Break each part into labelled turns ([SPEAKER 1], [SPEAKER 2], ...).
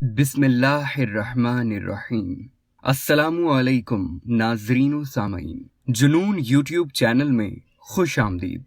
[SPEAKER 1] बिस्मिल्लाहिर्रहमानिर्रहीम। अस्सलामुअलैकुम नाज़रीन सामीन, जुनून यूट्यूब चैनल में खुश आमदीद।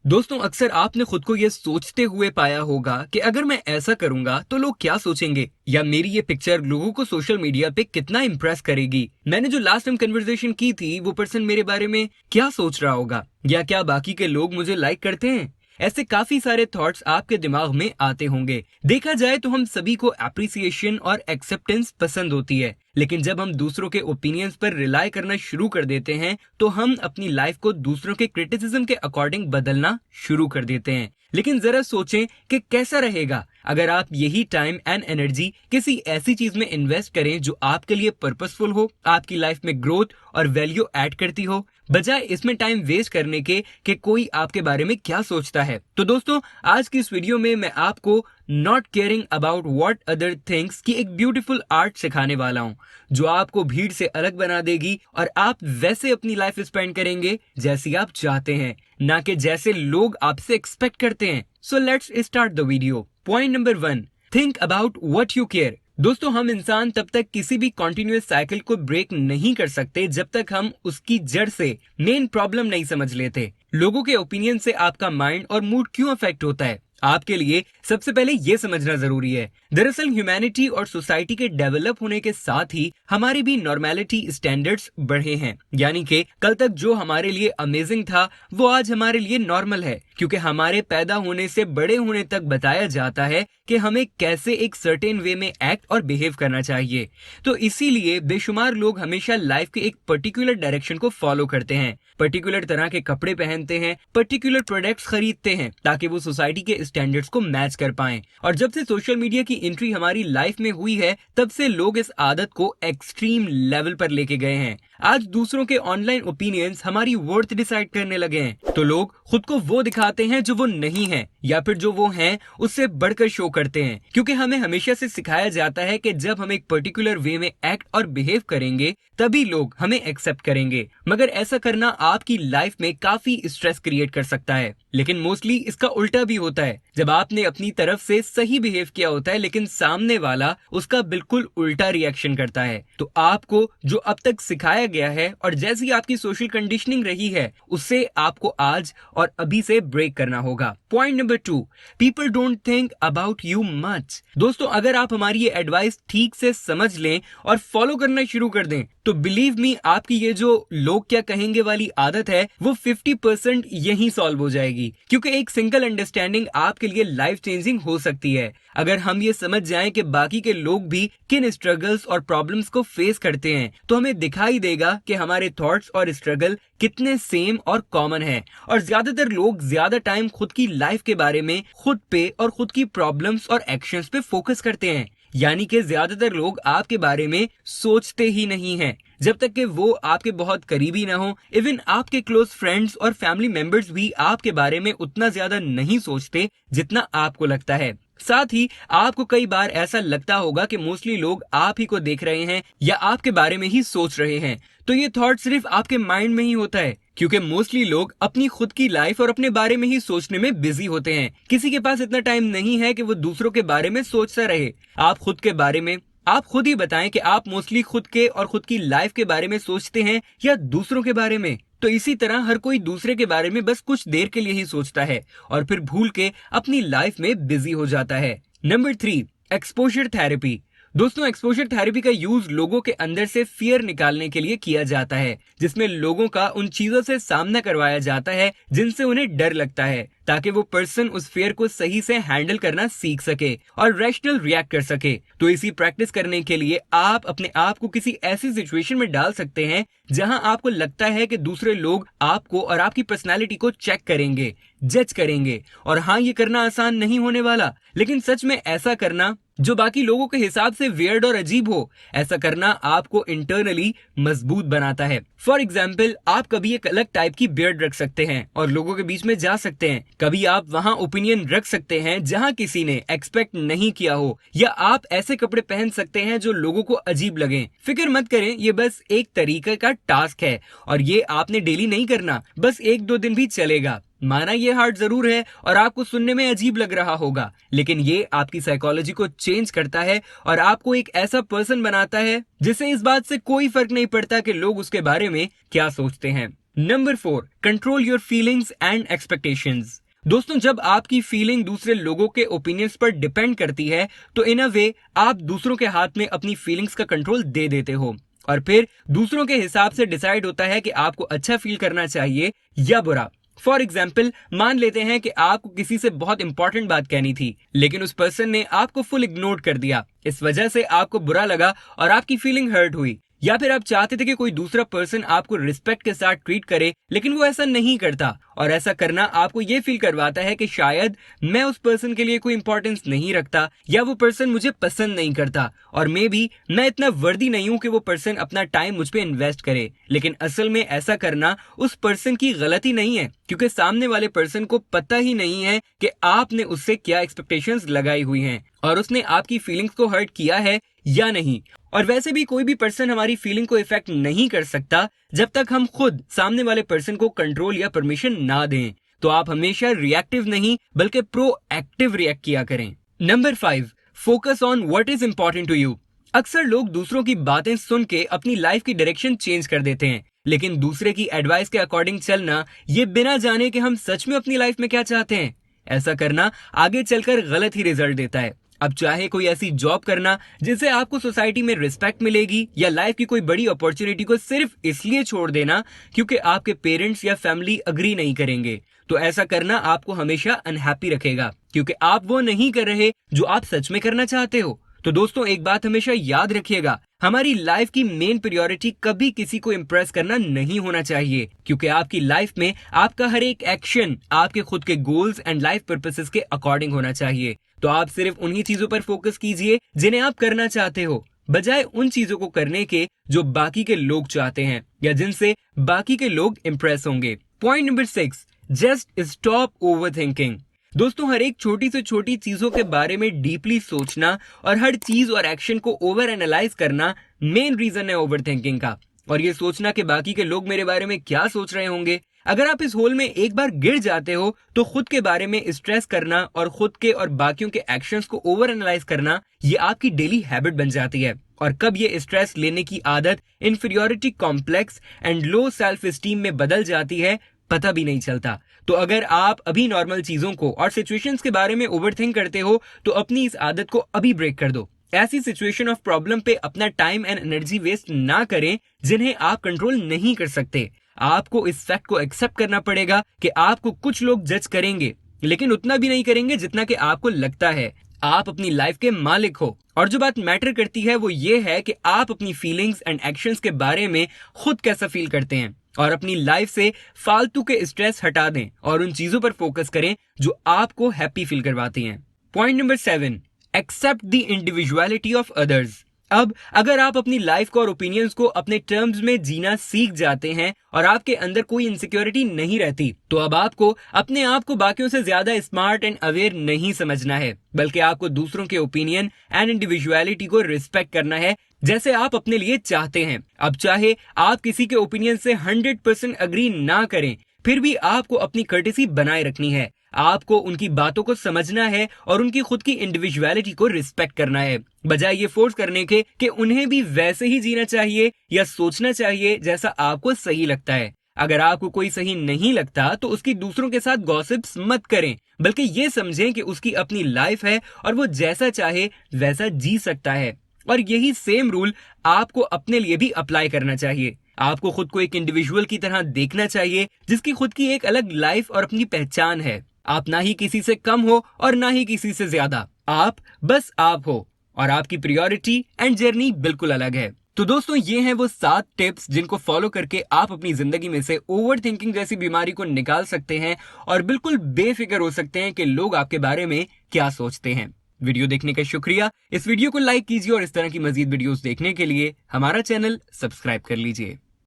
[SPEAKER 1] दोस्तों, अक्सर आपने खुद को ये सोचते हुए पाया होगा कि अगर मैं ऐसा करूंगा तो लोग क्या सोचेंगे, या मेरी ये पिक्चर लोगों को सोशल मीडिया पे कितना इम्प्रेस करेगी। मैंने जो लास्ट टाइम कन्वर्सेशन की थी वो पर्सन मेरे बारे में क्या सोच रहा होगा, या क्या बाकी के लोग मुझे लाइक करते हैं। ऐसे काफी सारे थॉट्स आपके दिमाग में आते होंगे। देखा जाए तो हम सभी को एप्रिसिएशन और एक्सेप्टेंस पसंद होती है, लेकिन जब हम दूसरों के ओपिनियंस पर रिलाई करना शुरू कर देते हैं तो हम अपनी लाइफ को दूसरों के क्रिटिसिज्म के अकॉर्डिंग बदलना शुरू कर देते हैं। लेकिन जरा सोचें कि कैसा रहेगा अगर आप यही टाइम एंड एनर्जी किसी ऐसी चीज में इन्वेस्ट करें जो आपके लिए पर्पसफुल हो, आपकी लाइफ में ग्रोथ और वैल्यू ऐड करती हो, बजाय इसमें टाइम वेस्ट करने के कि कोई आपके बारे में क्या सोचता है। तो दोस्तों, आज की इस वीडियो में मैं आपको not caring about what other things की एक ब्यूटीफुल आर्ट सिखाने वाला हूँ, जो आपको भीड़ से अलग बना देगी और आप वैसे अपनी लाइफ स्पेंड करेंगे जैसी आप चाहते हैं, ना कि जैसे लोग आपसे एक्सपेक्ट करते हैं। So let's start the video. Point number 1, think about what you care. दोस्तों, हम इंसान तब तक किसी भी कॉन्टिन्यूअस साइकिल को ब्रेक नहीं कर सकते जब तक हम उसकी जड़ से मेन प्रॉब्लम नहीं समझ लेते। लोगों के ओपिनियन से आपका माइंड और मूड क्यों अफेक्ट होता है, आपके लिए सबसे पहले ये समझना जरूरी है। दरअसल ह्यूमैनिटी और सोसाइटी के डेवलप होने के साथ ही हमारी भी नॉर्मेलिटी स्टैंडर्ड्स बढ़े हैं, यानी कि कल तक जो हमारे लिए अमेजिंग था वो आज हमारे लिए नॉर्मल है, क्योंकि हमारे पैदा होने से बड़े होने तक बताया जाता है कि हमें कैसे एक सर्टेन वे में एक्ट और बिहेव करना चाहिए। तो इसीलिए बेशुमार लोग हमेशा लाइफ के एक पर्टिकुलर डायरेक्शन को फॉलो करते हैं, पर्टिकुलर तरह के कपड़े पहनते हैं, पर्टिकुलर प्रोडक्ट्स खरीदते हैं ताकि वो सोसाइटी के स्टैंडर्ड्स को मैच कर पाएं। और जब से सोशल मीडिया की एंट्री हमारी लाइफ में हुई है तब से लोग इस आदत को एक्सट्रीम लेवल पर लेके गए हैं। आज दूसरों के ऑनलाइन ओपिनियंस हमारी वर्थ डिसाइड करने लगे हैं, तो लोग खुद को वो दिखाते हैं जो वो नहीं है, या फिर जो वो हैं उससे बढ़कर शो करते हैं, क्योंकि हमें हमेशा से सिखाया जाता है कि जब हम एक पर्टिकुलर वे में एक्ट और बिहेव करेंगे तभी लोग हमें एक्सेप्ट करेंगे। मगर ऐसा करना आपकी लाइफ में काफी स्ट्रेस क्रिएट कर सकता है। लेकिन मोस्टली इसका उल्टा भी होता है, जब आपने अपनी तरफ से सही बिहेव किया होता है लेकिन सामने वाला उसका बिल्कुल उल्टा रिएक्शन करता है, तो आपको जो अब तक सिखाया गया है और जैसी आपकी सोशल कंडीशनिंग रही है उससे आपको आज और अभी से ब्रेक करना होगा। Point number 2, people don't think about you much. दोस्तों, अगर आप हमारी ये एडवाइस ठीक से समझ लें और फॉलो करना शुरू कर दें तो बिलीव मी, आपकी ये जो लोग क्या कहेंगे वाली आदत है वो 50% यहीं सॉल्व हो जाएगी, क्योंकि एक सिंगल अंडरस्टैंडिंग आपके लिए लाइफ चेंजिंग हो सकती है। अगर हम ये समझ जाएं कि बाकी के लोग भी किन स्ट्रगल्स और प्रॉब्लम्स को फेस करते हैं तो हमें दिखाई देगा कि हमारे थॉट्स और स्ट्रगल कितने सेम और कॉमन है। और ज्यादातर लोग ज्यादा टाइम खुद की लाइफ के बारे में, खुद पे और खुद की प्रॉब्लम्स और एक्शंस पे फोकस करते हैं, यानी कि ज्यादातर लोग आपके बारे में सोचते ही नहीं हैं जब तक कि वो आपके बहुत करीबी ना हो। इवन आपके क्लोज फ्रेंड्स और फैमिली मेंबर्स भी आपके बारे में उतना ज्यादा नहीं सोचते जितना आपको लगता है। साथ ही आपको कई बार ऐसा लगता होगा कि मोस्टली लोग आप ही को देख रहे हैं या आपके बारे में ही सोच रहे हैं, तो ये थॉट सिर्फ आपके माइंड में ही होता है, क्योंकि मोस्टली लोग अपनी खुद की लाइफ और अपने बारे में ही सोचने में बिजी होते हैं। किसी के पास इतना टाइम नहीं है कि वो दूसरों के बारे में सोचता रहे। आप खुद के बारे में आप खुद ही बताएं कि आप मोस्टली खुद के और खुद की लाइफ के बारे में सोचते हैं या दूसरों के बारे में। तो इसी तरह हर कोई दूसरे के बारे में बस कुछ देर के लिए ही सोचता है और फिर भूल के अपनी लाइफ में बिजी हो जाता है। Number 3, exposure therapy. दोस्तों, एक्सपोजर थेरेपी का यूज लोगों के अंदर से फियर निकालने के लिए किया जाता है, जिसमें लोगों का उन चीजों से सामना करवाया जाता है जिनसे उन्हें डर लगता है, ताकि वो पर्सन उस फियर को सही से हैंडल करना सीख सके और रैशनल रिएक्ट कर सके। तो इसी प्रैक्टिस करने के लिए आप अपने आप को किसी ऐसी सिचुएशन में डाल सकते हैं जहां आपको लगता है कि दूसरे लोग आपको और आपकी पर्सनालिटी को चेक करेंगे, जज करेंगे। और हाँ, ये करना आसान नहीं होने वाला, लेकिन सच में ऐसा करना जो बाकी लोगों के हिसाब से वियर्ड और अजीब हो, ऐसा करना आपको इंटरनली मजबूत बनाता है। फॉर एग्जाम्पल, आप कभी एक अलग टाइप की बियर्ड रख सकते हैं और लोगों के बीच में जा सकते हैं। कभी आप वहां ओपिनियन रख सकते हैं जहां किसी ने एक्सपेक्ट नहीं किया हो, या आप ऐसे कपड़े पहन सकते हैं जो लोगों को अजीब लगे। फिक्र मत करें, ये बस एक तरीके का टास्क है और ये आपने डेली नहीं करना, बस 1-2 दिन भी चलेगा। माना ये हार्ड जरूर है और आपको सुनने में अजीब लग रहा होगा, लेकिन ये आपकी साइकोलॉजी को चेंज करता है और आपको एक ऐसा पर्सन बनाता है जिसे इस बात से कोई फर्क नहीं पड़ता कि लोग उसके बारे में क्या सोचते हैं। Number 4, control your feelings and expectations. दोस्तों, जब आपकी फीलिंग दूसरे लोगों के ओपिनियंस पर डिपेंड करती है तो इन अ वे आप दूसरों के हाथ में अपनी फीलिंग्स का कंट्रोल दे देते हो और फिर दूसरों के हिसाब से डिसाइड होता है कि आपको अच्छा फील करना चाहिए या बुरा। फॉर एग्जाम्पल, मान लेते हैं कि आपको किसी से बहुत इंपॉर्टेंट बात कहनी थी, लेकिन उस पर्सन ने आपको फुल इग्नोर कर दिया। इस वजह से आपको बुरा लगा और आपकी फीलिंग हर्ट हुई। या फिर आप चाहते थे कि कोई दूसरा पर्सन आपको रिस्पेक्ट के साथ ट्रीट करे, लेकिन वो ऐसा नहीं करता और ऐसा करना आपको ये फील करवाता है कि शायद मैं उस पर्सन के लिए कोई इंपॉर्टेंस नहीं रखता या वो पर्सन मुझे पसंद नहीं करता और मे बी मैं इतना वर्दी नहीं हूं कि वो पर्सन अपना टाइम मुझ पे इन्वेस्ट करे। लेकिन असल में ऐसा करना उस पर्सन की गलती नहीं है, क्योंकि सामने वाले पर्सन को पता ही नहीं है कि आपने उससे क्या एक्सपेक्टेशंस लगाई हुई हैं और उसने आपकी फीलिंग्स को हर्ट किया है या नहीं। और वैसे भी कोई भी पर्सन हमारी फीलिंग को इफेक्ट नहीं कर सकता जब तक हम खुद सामने वाले पर्सन को कंट्रोल या परमिशन ना दें। तो आप हमेशा रिएक्टिव नहीं बल्कि प्रोएक्टिव रिएक्ट किया करें। Number 5, focus on what is important to you. अक्सर लोग दूसरों की बातें सुन के अपनी लाइफ की डायरेक्शन चेंज कर देते हैं, लेकिन दूसरे की एडवाइस के अकॉर्डिंग चलना ये बिना जाने कि हम सच में अपनी लाइफ में क्या चाहते हैं, ऐसा करना आगे चलकर गलत ही रिजल्ट देता है। अब चाहे कोई ऐसी जॉब करना जिससे आपको सोसाइटी में रिस्पेक्ट मिलेगी या लाइफ की कोई बड़ी अपॉर्चुनिटी को सिर्फ इसलिए छोड़ देना क्योंकि आपके पेरेंट्स या फैमिली अग्री नहीं करेंगे, तो ऐसा करना आपको हमेशा अनहैप्पी रखेगा क्योंकि आप वो नहीं कर रहे जो आप सच में करना चाहते हो। तो दोस्तों, एक बात हमेशा याद रखिएगा, हमारी लाइफ की मेन प्रायोरिटी कभी किसी को इम्प्रेस करना नहीं होना चाहिए, क्योंकि आपकी लाइफ में आपका हर एक एक्शन आपके खुद के गोल्स एंड लाइफ पर्पसेस के अकॉर्डिंग होना चाहिए। तो आप सिर्फ उन्हीं चीजों पर फोकस कीजिए जिन्हें आप करना चाहते हो, बजाय उन चीजों को करने के जो बाकी के लोग चाहते हैं या जिनसे बाकी के लोग इम्प्रेस होंगे। Point number 6, just stop over thinking. दोस्तों, हर एक छोटी से छोटी चीजों के बारे में डीपली सोचना और हर चीज और एक्शन को ओवर एनालाइज करना मेन रीजन है ओवर थिंकिंग का। और ये सोचना कि बाकी के लोग मेरे बारे में क्या सोच रहे होंगे। अगर आप इस होल में एक बार गिर जाते हो तो खुद के बारे में स्ट्रेस करना और खुद के और बाकियों के एक्शंस को ओवर एनालाइज करना ये आपकी डेली हैबिट बन जाती है। और कब ये स्ट्रेस लेने की आदत inferiority complex and low self esteem में बदल जाती है, पता भी नहीं चलता। तो अगर आप अभी नॉर्मल चीजों को और सिचुएशंस के बारे में ओवरथिंक करते हो तो अपनी इस आदत को अभी ब्रेक कर दो। ऐसी सिचुएशन ऑफ प्रॉब्लम पे अपना टाइम एंड एनर्जी वेस्ट ना करें जिन्हें आप कंट्रोल नहीं कर सकते। आपको इस फैक्ट को एक्सेप्ट करना पड़ेगा कि आपको कुछ लोग जज करेंगे, लेकिन उतना भी नहीं करेंगे जितना कि आपको लगता है। आप अपनी लाइफ के मालिक हो और जो बात मैटर करती है वो ये है कि आप अपनी फीलिंग्स एंड एक्शंस के बारे में खुद कैसा फील करते हैं और अपनी लाइफ से फालतू के स्ट्रेस हटा दें और उन चीजों पर फोकस करें जो आपको हैप्पी फील करवाती हैं। Point number 7, accept the individuality of others. अब अगर आप अपनी लाइफ को और ओपिनियंस को अपने टर्म्स में जीना सीख जाते हैं और आपके अंदर कोई इनसिक्योरिटी नहीं रहती, तो अब आपको अपने आप को बाकियों से ज्यादा स्मार्ट एंड अवेयर नहीं समझना है, बल्कि आपको दूसरों के ओपिनियन एंड इंडिविजुअलिटी को रिस्पेक्ट करना है जैसे आप अपने लिए चाहते हैं। अब चाहे आप किसी के ओपिनियन से 100% अग्री ना करें, फिर भी आपको अपनी कर्टेसी बनाए रखनी है। आपको उनकी बातों को समझना है और उनकी खुद की इंडिविजुअलिटी को रिस्पेक्ट करना है, बजाय ये फोर्स करने के कि उन्हें भी वैसे ही जीना चाहिए या सोचना चाहिए जैसा आपको सही लगता है। अगर आपको कोई सही नहीं लगता तो उसकी दूसरों के साथ गॉसिप्स मत करें, बल्कि ये समझें कि उसकी अपनी लाइफ है और वो जैसा चाहे वैसा जी सकता है। और यही सेम रूल आपको अपने लिए भी अप्लाई करना चाहिए। आपको खुद को एक इंडिविजुअल की तरह देखना चाहिए जिसकी खुद की एक अलग लाइफ और अपनी पहचान है। आप ना ही किसी से कम हो और ना ही किसी से ज्यादा, आप बस आप हो और आपकी प्रायोरिटी एंड जर्नी बिल्कुल अलग है। तो दोस्तों, ये हैं वो 7 टिप्स जिनको फॉलो करके आप अपनी जिंदगी में से ओवर थिंकिंग जैसी बीमारी को निकाल सकते हैं और बिल्कुल बेफिक्र हो सकते हैं कि लोग आपके बारे में क्या सोचते हैं। वीडियो देखने का शुक्रिया। इस वीडियो को लाइक कीजिए और इस तरह की मजीद वीडियोस देखने के लिए हमारा चैनल सब्सक्राइब कर लीजिए।